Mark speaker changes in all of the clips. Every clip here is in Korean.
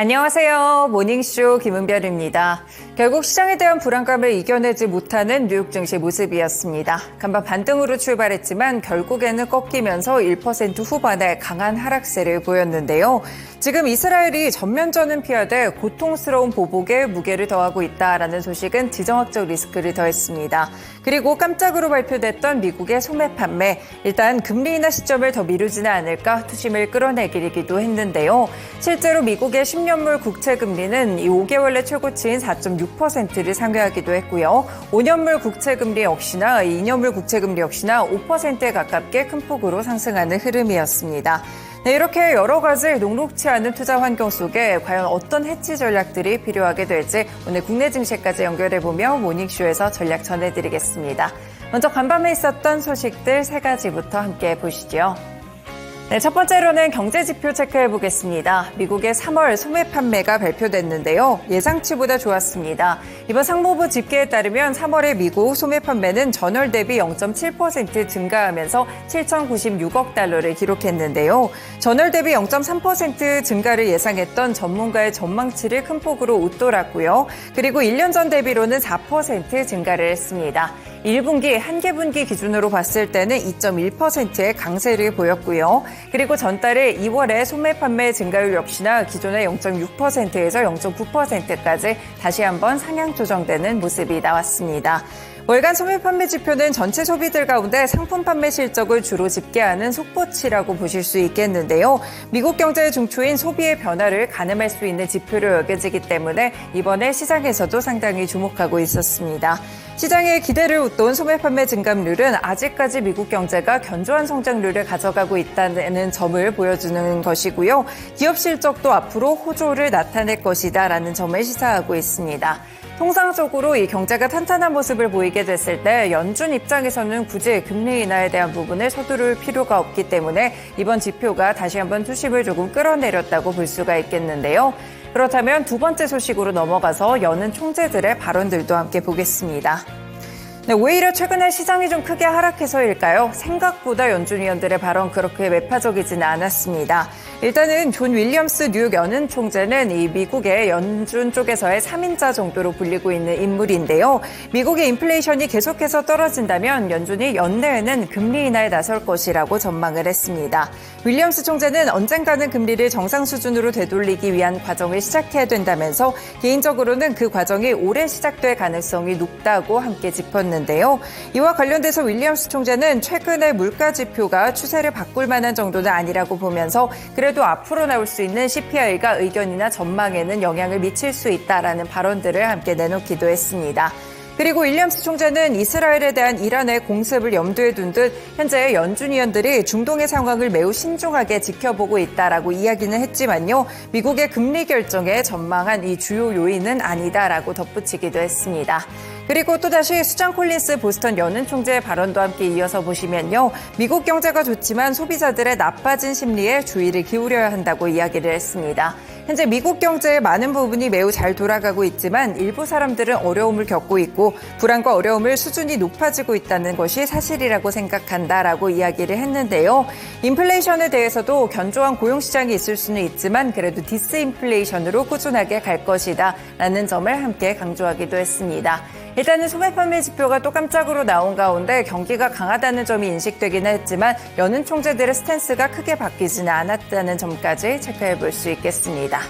Speaker 1: 안녕하세요. 모닝쇼 김은별입니다. 결국 시장에 대한 불안감을 이겨내지 못하는 뉴욕 증시 모습이었습니다. 간밤 반등으로 출발했지만 결국에는 꺾이면서 1% 후반의 강한 하락세를 보였는데요. 지금 이스라엘이 전면전은 피하되 고통스러운 보복에 무게를 더하고 있다라는 소식은 지정학적 리스크를 더했습니다. 그리고 깜짝으로 발표됐던 미국의 소매 판매, 일단 금리 인하 시점을 더 미루지는 않을까 투심을 끌어내기도 했는데요. 실제로 미국의 10년물 국채 금리는 이 5개월 내 최고치인 4.6%를 상회하기도 했고요. 5년물 국채 금리 역시나 2년물 국채 금리 역시나 5%에 가깝게 큰 폭으로 상승하는 흐름이었습니다. 네, 이렇게 여러 가지 녹록치 않은 투자 환경 속에 과연 어떤 해치 전략들이 필요하게 될지 오늘 국내 증시까지 연결해보며 모닝쇼에서 전략 전해드리겠습니다. 먼저 간밤에 있었던 소식들 세 가지부터 함께 보시죠. 네, 첫 번째로는 경제지표 체크해보겠습니다. 미국의 3월 소매 판매가 발표됐는데요. 예상치보다 좋았습니다. 이번 상무부 집계에 따르면 3월의 미국 소매 판매는 전월 대비 0.7% 증가하면서 7,096억 달러를 기록했는데요. 전월 대비 0.3% 증가를 예상했던 전문가의 전망치를 큰 폭으로 웃돌았고요. 그리고 1년 전 대비로는 4% 증가를 했습니다. 1분기, 한계분기 기준으로 봤을 때는 2.1%의 강세를 보였고요. 그리고 전달의 2월의 소매 판매 증가율 역시나 기존의 0.6%에서 0.9%까지 다시 한번 상향 조정되는 모습이 나왔습니다. 월간 소매 판매 지표는 전체 소비들 가운데 상품 판매 실적을 주로 집계하는 속보치라고 보실 수 있겠는데요. 미국 경제의 중추인 소비의 변화를 가늠할 수 있는 지표로 여겨지기 때문에 이번에 시장에서도 상당히 주목하고 있었습니다. 시장의 기대를 웃돈 소매 판매 증감률은 아직까지 미국 경제가 견조한 성장률을 가져가고 있다는 점을 보여주는 것이고요. 기업 실적도 앞으로 호조를 나타낼 것이다라는 점을 시사하고 있습니다. 통상적으로 이 경제가 탄탄한 모습을 보이게 됐을 때 연준 입장에서는 굳이 금리 인하에 대한 부분을 서두를 필요가 없기 때문에 이번 지표가 다시 한번 투심을 조금 끌어내렸다고 볼 수가 있겠는데요. 그렇다면 두 번째 소식으로 넘어가서 여는 총재들의 발언들도 함께 보겠습니다. 네, 오히려 최근에 시장이 좀 크게 하락해서일까요? 생각보다 연준 위원들의 발언 그렇게 매파적이지는 않았습니다. 일단은 존 윌리엄스 뉴욕 연은 총재는 이 미국의 연준 쪽에서의 3인자 정도로 불리고 있는 인물인데요. 미국의 인플레이션이 계속해서 떨어진다면 연준이 연내에는 금리 인하에 나설 것이라고 전망을 했습니다. 윌리엄스 총재는 언젠가는 금리를 정상 수준으로 되돌리기 위한 과정을 시작해야 된다면서 개인적으로는 그 과정이 올해 시작될 가능성이 높다고 함께 짚었는데요. 이와 관련돼서 윌리엄스 총재는 최근의 물가 지표가 추세를 바꿀 만한 정도는 아니라고 보면서 그래도 앞으로 나올 수 있는 CPI가 의견이나 전망에는 영향을 미칠 수 있다라는 발언들을 함께 내놓기도 했습니다. 그리고 윌리엄스 총재는 이스라엘에 대한 이란의 공습을 염두에 둔 듯 현재 연준 위원들이 중동의 상황을 매우 신중하게 지켜보고 있다라고 이야기는 했지만요. 미국의 금리 결정에 전망한 이 주요 요인은 아니다라고 덧붙이기도 했습니다. 그리고 또다시 수장 콜린스 보스턴 연은 총재의 발언도 함께 이어서 보시면요. 미국 경제가 좋지만 소비자들의 나빠진 심리에 주의를 기울여야 한다고 이야기를 했습니다. 현재 미국 경제의 많은 부분이 매우 잘 돌아가고 있지만 일부 사람들은 어려움을 겪고 있고 불안과 어려움을 수준이 높아지고 있다는 것이 사실이라고 생각한다라고 이야기를 했는데요. 인플레이션에 대해서도 견조한 고용시장이 있을 수는 있지만 그래도 디스인플레이션으로 꾸준하게 갈 것이다 라는 점을 함께 강조하기도 했습니다. 일단은 소매 판매 지표가 또 깜짝으로 나온 가운데 경기가 강하다는 점이 인식되기는 했지만 여는 총재들의 스탠스가 크게 바뀌지는 않았다는 점까지 체크해 볼 수 있겠습니다.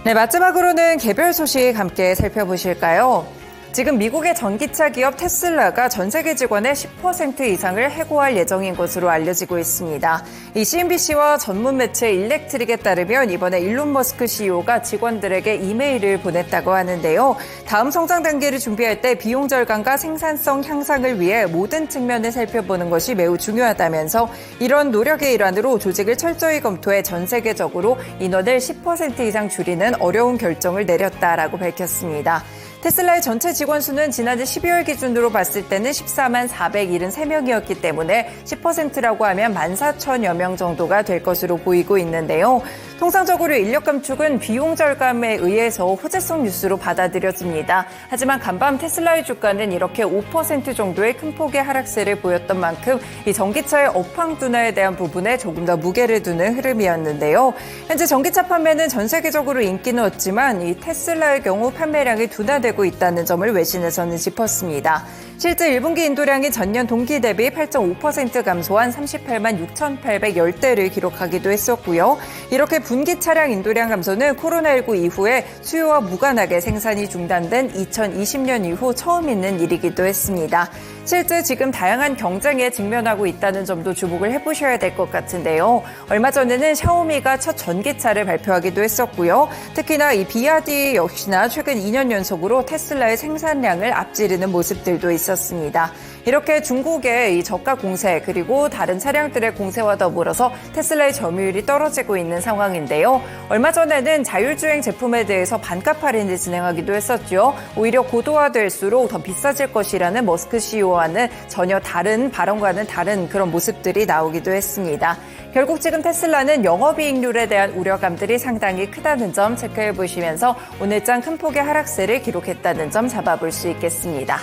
Speaker 1: 네, 마지막으로는 개별 소식 함께 살펴보실까요? 지금 미국의 전기차 기업 테슬라가 전 세계 직원의 10% 이상을 해고할 예정인 것으로 알려지고 있습니다. 이 CNBC와 전문 매체 일렉트릭에 따르면 이번에 일론 머스크 CEO가 직원들에게 이메일을 보냈다고 하는데요. 다음 성장 단계를 준비할 때 비용 절감과 생산성 향상을 위해 모든 측면을 살펴보는 것이 매우 중요하다면서 이런 노력의 일환으로 조직을 철저히 검토해 전 세계적으로 인원을 10% 이상 줄이는 어려운 결정을 내렸다라고 밝혔습니다. 테슬라의 전체 직원 수는 지난해 12월 기준으로 봤을 때는 14만 473명이었기 때문에 10%라고 하면 14,000여 명 정도가 될 것으로 보이고 있는데요. 통상적으로 인력 감축은 비용 절감에 의해서 호재성 뉴스로 받아들여집니다. 하지만 간밤 테슬라의 주가는 이렇게 5% 정도의 큰 폭의 하락세를 보였던 만큼 이 전기차의 업황 둔화에 대한 부분에 조금 더 무게를 두는 흐름이었는데요. 현재 전기차 판매는 전 세계적으로 인기는 없지만 이 테슬라의 경우 판매량이 둔화되고 있다는 점을 외신에서는 짚었습니다. 실제 1분기 인도량이 전년 동기 대비 8.5% 감소한 38만 6,810대를 기록하기도 했었고요. 이렇게 분기 차량 인도량 감소는 코로나19 이후에 수요와 무관하게 생산이 중단된 2020년 이후 처음 있는 일이기도 했습니다. 실제 지금 다양한 경쟁에 직면하고 있다는 점도 주목을 해보셔야 될 것 같은데요. 얼마 전에는 샤오미가 첫 전기차를 발표하기도 했었고요. 특히나 이 비아디 역시나 최근 2년 연속으로 테슬라의 생산량을 앞지르는 모습들도 있었습니다. 이렇게 중국의 이 저가 공세 그리고 다른 차량들의 공세와 더불어서 테슬라의 점유율이 떨어지고 있는 상황인데요. 얼마 전에는 자율주행 제품에 대해서 반값 할인을 진행하기도 했었죠. 오히려 고도화될수록 더 비싸질 것이라는 머스크 CEO와는 전혀 다른 발언과는 다른 그런 모습들이 나오기도 했습니다. 결국 지금 테슬라는 영업이익률에 대한 우려감들이 상당히 크다는 점 체크해 보시면서 오늘장 큰 폭의 하락세를 기록했다는 점 잡아볼 수 있겠습니다.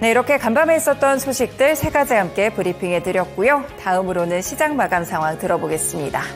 Speaker 1: 네, 이렇게 간밤에 있었던 소식들 3가지 함께 브리핑해 드렸고요. 다음으로는 시장 마감 상황 들어보겠습니다.